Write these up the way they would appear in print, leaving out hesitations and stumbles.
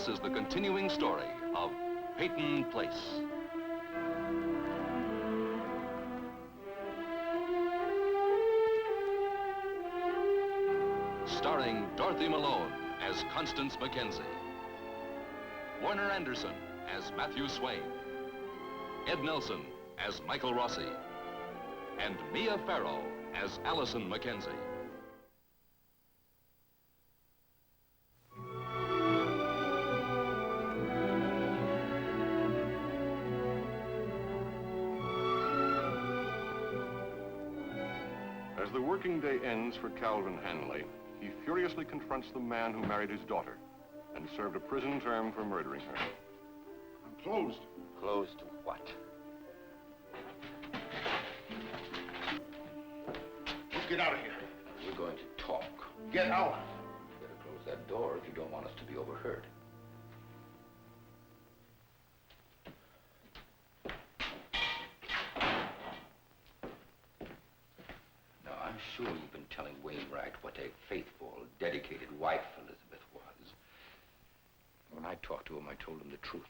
This is the continuing story of Peyton Place. Starring Dorothy Malone as Constance Mackenzie, Warner Anderson as Matthew Swain, Ed Nelson as Michael Rossi, and Mia Farrow as Allison Mackenzie. As the working day ends for Calvin Hanley, he furiously confronts the man who married his daughter and served a prison term for murdering her. I'm closed. Closed to what? You get out of here. We're going to talk. Get out. You better close that door if you don't want us to be overheard. Now, I'm sure you've been telling Wainwright what a faithful, dedicated wife Elizabeth was. When I talked to him, I told him the truth.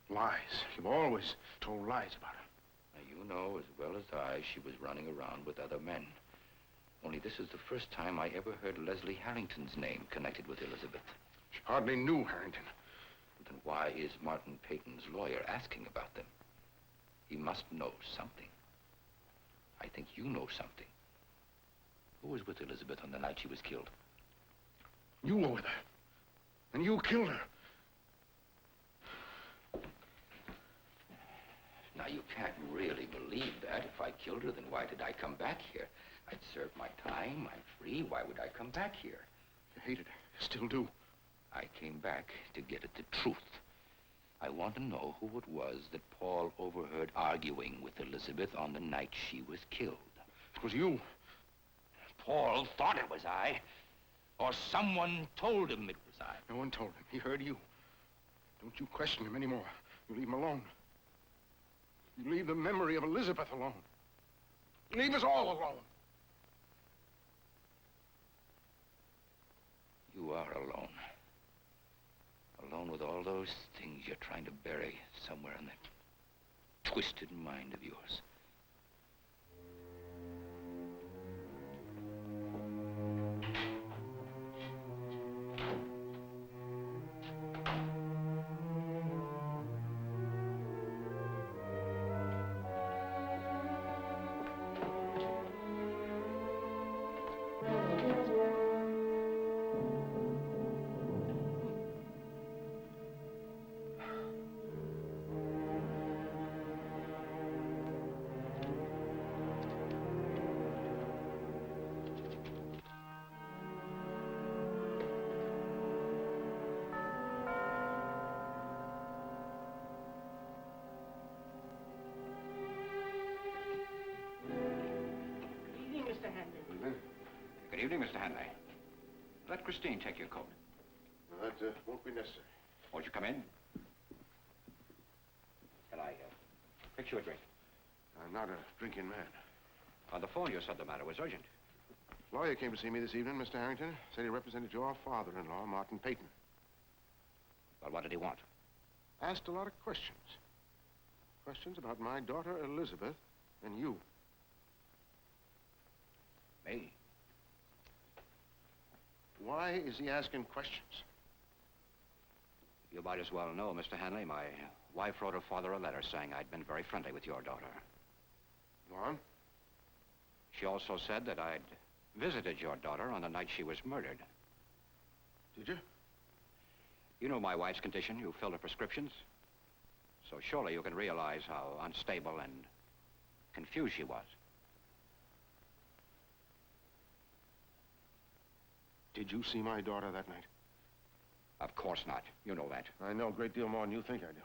Lies. You've always told lies about her. Now, you know as well as I she was running around with other men. Only this is the first time I ever heard Leslie Harrington's name connected with Elizabeth. She hardly knew Harrington. Then why is Martin Peyton's lawyer asking about them? He must know something. I think you know something. Who was with Elizabeth on the night she was killed? You were with her. And you killed her. Now, you can't really believe that. If I killed her, then why did I come back here? I'd served my time. I'm free. Why would I come back here? You hated her. You still do. I came back to get at the truth. I want to know who it was that Paul overheard arguing with Elizabeth on the night she was killed. It was you. Paul thought it was I. Or someone told him it was I. No one told him. He heard you. Don't you question him anymore. You leave him alone. You leave the memory of Elizabeth alone. Leave us all alone. You are alone. Alone with all those things you're trying to bury somewhere in that twisted mind of yours. Good evening, Mr. Hanley. Let Christine take your coat. No, that won't be necessary. Won't you come in? Can I fix you a drink? I'm not a drinking man. On the phone, you said the matter was urgent. Lawyer came to see me this evening, Mr. Harrington. Said he represented your father-in-law, Martin Peyton. Well, what did he want? Asked a lot of questions. Questions about my daughter, Elizabeth, and you. Me? Why is he asking questions? You might as well know, Mr. Hanley, my wife wrote her father a letter saying I'd been very friendly with your daughter. Go on. She also said that I'd visited your daughter on the night she was murdered. Did you? You know my wife's condition. You filled her prescriptions. So surely you can realize how unstable and confused she was. Did you see my daughter that night? Of course not. You know that. I know a great deal more than you think I do.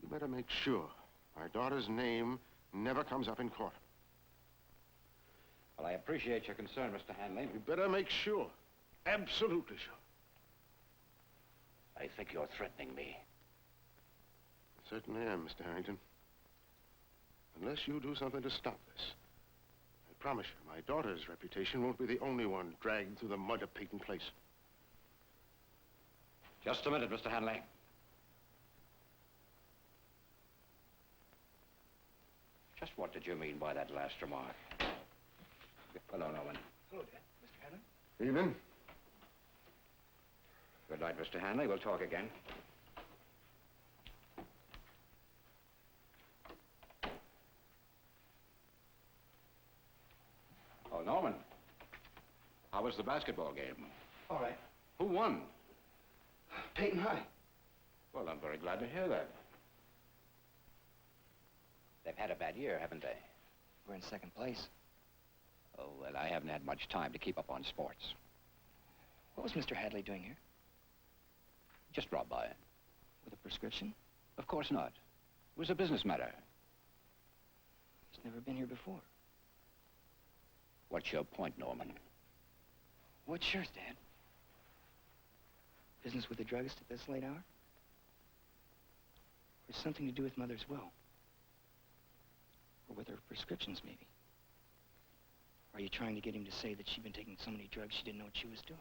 You better make sure my daughter's name never comes up in court. Well, I appreciate your concern, Mr. Hanley. You better make sure. Absolutely sure. I think you're threatening me. I certainly am, Mr. Harrington. Unless you do something to stop this. I promise you, my daughter's reputation won't be the only one dragged through the mud of Peyton Place. Just a minute, Mr. Hanley. Just what did you mean by that last remark? Hello, Norman. Hello, Dad. Mr. Hanley? Evening. Good night, Mr. Hanley. We'll talk again. Oh, Norman. How was the basketball game? All right. Who won? Peyton High. Well, I'm very glad to hear that. They've had a bad year, haven't they? We're in second place. Oh, well, I haven't had much time to keep up on sports. What was Mr. Hadley doing here? Just dropped by. With a prescription? Of course not. It was a business matter. He's never been here before. What's your point, Norman? What's yours, Dad? Business with the druggist at this late hour? Or something to do with Mother's will? Or with her prescriptions, maybe? Are you trying to get him to say that she'd been taking so many drugs she didn't know what she was doing?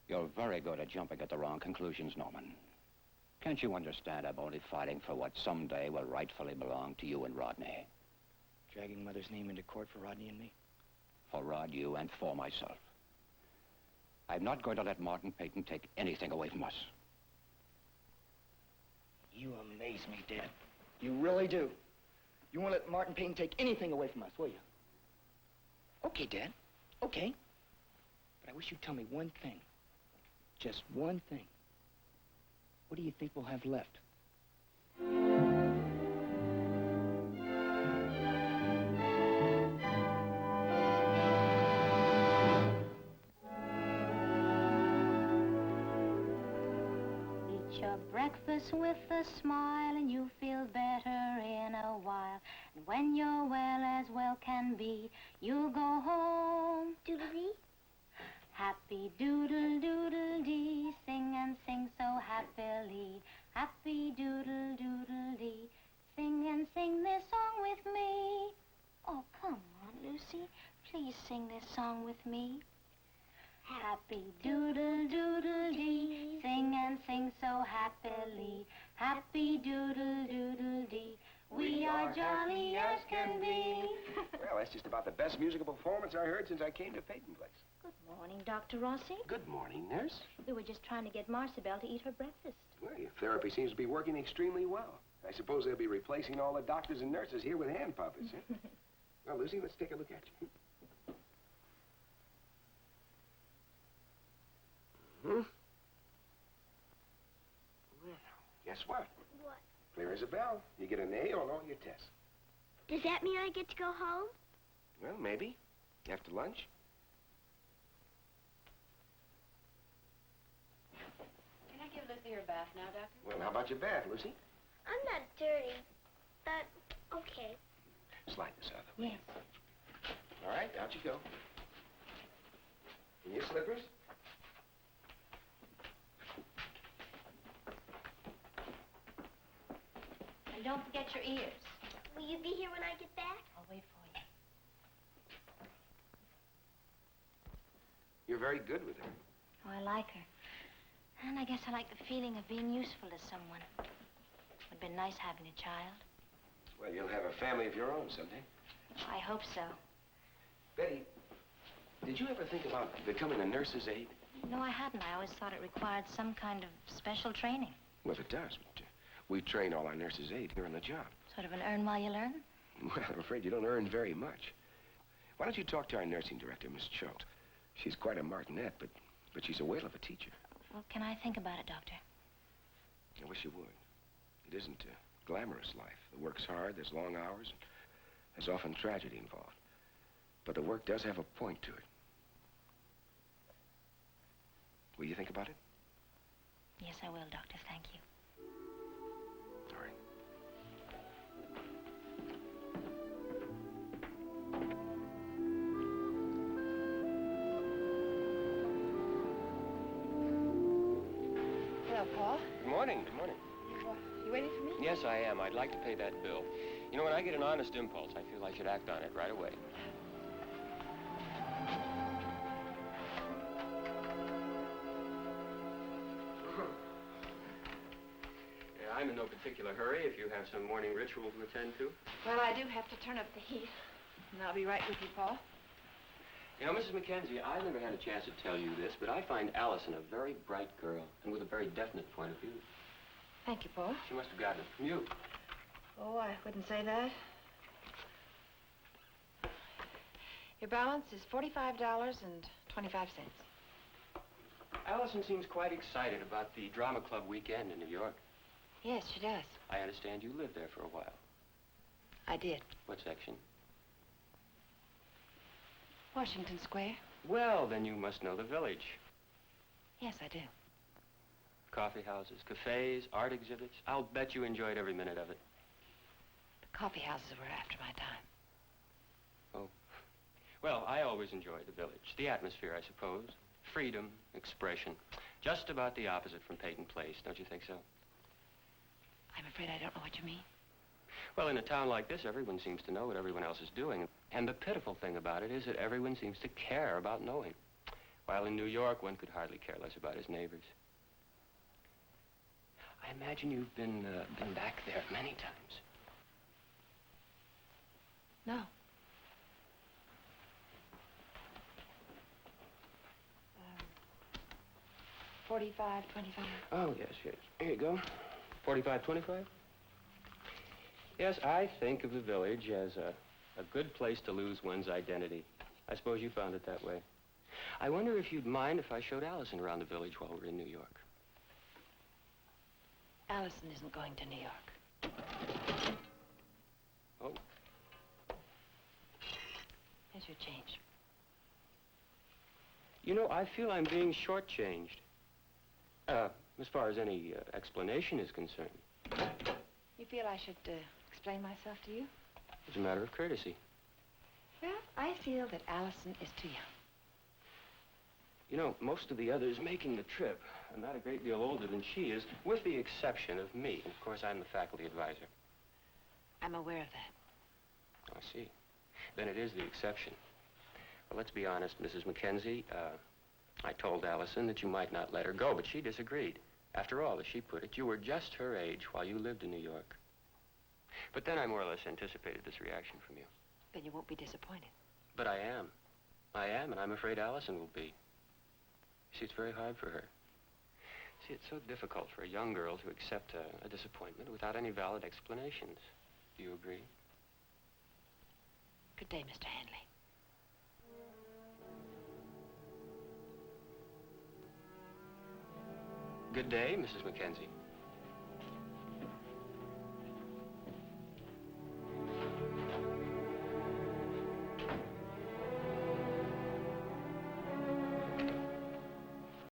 You're very good at jumping at the wrong conclusions, Norman. Can't you understand I'm only fighting for what someday will rightfully belong to you and Rodney? Dragging Mother's name into court for Rodney and me? For Rod, you, and for myself. I'm not going to let Martin Peyton take anything away from us. You amaze me, Dad. You really do. You won't let Martin Peyton take anything away from us, will you? Okay, Dad. Okay. But I wish you'd tell me one thing. Just one thing. What do you think we'll have left? Eat your breakfast with a smile and you feel better in a while. And when you're well as well can be, you'll go home. Doodle-dee? Happy doodle doodle dee, sing and sing so happily. Happy doodle doodle dee, sing and sing this song with me. Oh, come on, Lucy, please sing this song with me. Happy doodle doodle dee, sing and sing so happily. Happy doodle doodle dee, we are jolly as can be. Well, that's just about the best musical performance I heard since I came to Peyton Place. Good morning, Dr. Rossi. Good morning, nurse. We were just trying to get Marcibel to eat her breakfast. Well, your therapy seems to be working extremely well. I suppose they'll be replacing all the doctors and nurses here with hand puppets, huh? Well, Lucy, let's take a look at you. Well, guess what? What? Clear as a bell. You get an A on all your tests. Does that mean I get to go home? Well, maybe. After lunch. Can I give Lucy her bath now, Doctor? Well, how about your bath, Lucy? I'm not dirty, but okay. Slide this out of the way. Yes. All right, out you go. And your slippers? And don't forget your ears. Will you be here when I get back? I'll wait for you. You're very good with her. Oh, I like her. And I guess I like the feeling of being useful to someone. It'd been nice having a child. Well, you'll have a family of your own someday. I hope so. Betty, did you ever think about becoming a nurse's aide? No, I hadn't. I always thought it required some kind of special training. Well, it does, but we train all our nurses' aide here on the job. Sort of an earn while you learn? Well, I'm afraid you don't earn very much. Why don't you talk to our nursing director, Miss Schultz? She's quite a martinet, but she's a whale of a teacher. Well, can I think about it, Doctor? I wish you would. It isn't a glamorous life. The work's hard, there's long hours, and there's often tragedy involved. But the work does have a point to it. Will you think about it? Yes, I will, Doctor. Thank you. All right. Hello, Paul. Good morning. Good morning. You waiting for me? Yes, I am. I'd like to pay that bill. You know, when I get an honest impulse, I feel I should act on it right away. I'm in no particular hurry if you have some morning ritual to attend to. Well, I do have to turn up the heat. And I'll be right with you, Paul. You know, Mrs. Mackenzie, I never had a chance to tell you this, but I find Allison a very bright girl and with a very definite point of view. Thank you, Paul. She must have gotten it from you. Oh, I wouldn't say that. Your balance is $45.25. Allison seems quite excited about the drama club weekend in New York. Yes, she does. I understand you lived there for a while. I did. What section? Washington Square? Well, then you must know the village. Yes, I do. Coffee houses, cafes, art exhibits. I'll bet you enjoyed every minute of it. The coffee houses were after my time. Oh. Well, I always enjoyed the village. The atmosphere, I suppose. Freedom, expression. Just about the opposite from Peyton Place, don't you think so? I'm afraid I don't know what you mean. Well, in a town like this, everyone seems to know what everyone else is doing. And the pitiful thing about it is that everyone seems to care about knowing. While in New York, one could hardly care less about his neighbors. I imagine you've been back there many times. No. 45, 25. Oh, yes, yes. Here you go. 45.25? Yes, I think of the village as a good place to lose one's identity. I suppose you found it that way. I wonder if you'd mind if I showed Allison around the village while we're in New York. Allison isn't going to New York. Oh. Here's your change. You know, I feel I'm being shortchanged. As far as any explanation is concerned. You feel I should explain myself to you? It's a matter of courtesy. Well, I feel that Allison is too young. You know, most of the others making the trip are not a great deal older than she is, with the exception of me. And of course, I'm the faculty advisor. I'm aware of that. I see. Then it is the exception. Well, let's be honest, Mrs. Mackenzie. I told Allison that you might not let her go, but she disagreed. After all, as she put it, you were just her age while you lived in New York. But then I more or less anticipated this reaction from you. Then you won't be disappointed. But I am. I am, and I'm afraid Allison will be. See, it's very hard for her. See, it's so difficult for a young girl to accept a disappointment without any valid explanations. Do you agree? Good day, Mr. Hanley. Good day, Mrs. Mackenzie.